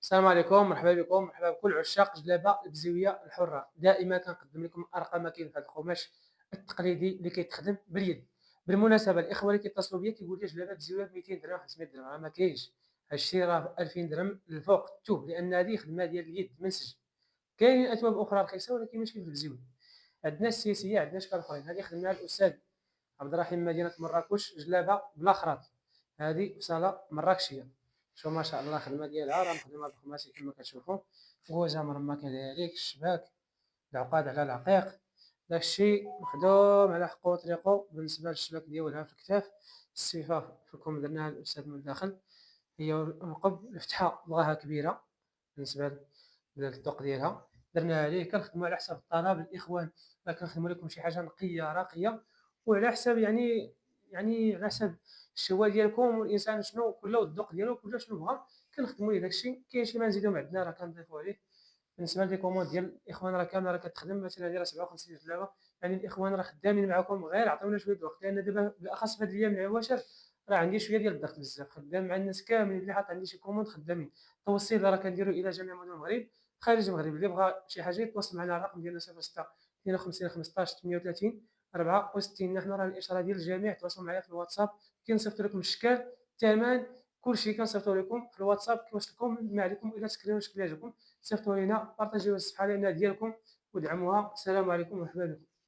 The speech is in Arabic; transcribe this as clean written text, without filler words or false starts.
السلام عليكم، مرحبا بكم، مرحبا بكل عشاق جلابة البزيوية الحرة. دائما كنقدم لكم ارقى ما كاين في هذا القماش التقليدي اللي كيتخدم باليد. بالمناسبه الاخوه اللي كيتصلوا بيا كيقول لي جلابه بزيويه ب 200 درهم 500 درهم، راه ما كاينش. هادشي راه ب 2000 درهم للفوق التوب، لان هذه خدمه ديال اليد منسج. كاينين اثواب اخرى رخيصه ولكن ماشي في البزيويه. عندنا السيسيه، عندنا اشكال اخرين. هذه خدمها الاستاذ عبد الرحيم مدينه مراكش، جلابه بلا خراط. هذه بصاله مراكشيه. شوف ما شاء الله الخدمه ديالها راه مخدومه بالخماسي كما كتشوفوا. غوزه مرمى كذلك، الشباك العقاد على العقيق. داكشي مخدوم على حقه وطريقه. بالنسبه للشباك ديالها في الكتاف، الصفه في الكم درناها الاستاذ من الداخل. هي القب الفتحه بغاها كبيره بالنسبه للذوق ديالها. درنا عليه كنخدموا على حسب الطلب الاخوان. كنخدموا لكم شي حاجه نقيه راقيه، وعلى حساب يعني على حسب الشهوه ديالكم، والانسان شنو كله والذوق ديالو كله شنو بغا كنخدموا ليه داكشي. كاين شي ما نزيدو عندنا راه كنضيفوا عليه. بالنسبه لي كوموند ديال الاخوان راه كامله راه كتخدم. مثلا هذه راه 57 جلابه. يعني الاخوان راه خدامين معكم، غير عطيونا شويه الوقت، لان دابا بالاخص في هذه الايام العواشر راه عندي شويه ديال الضغط بزاف. خدام مع الناس كاملين، اللي حاط عندي شي كوموند خدامين. توصيل راه كنديرو الى جميع مدن المغرب. خارج المغرب اللي بغى شي حاجه يتواصل معنا على الرقم ديالنا 06 52 15 38 64. حنا راه الاشاره ديال الجميع. تواصلوا معنا في الواتساب، كنصيفط لكم الشكال، الثمن، كلشي كنصيفطو لكم في الواتساب. كيوصلكم ما عليكم الا تسكرينو الشكل اللي يعجبكم صيفطوا لينا، بارطاجيو الصفحه لان ديالكم ودعموها. السلام عليكم ومرحبا بكم.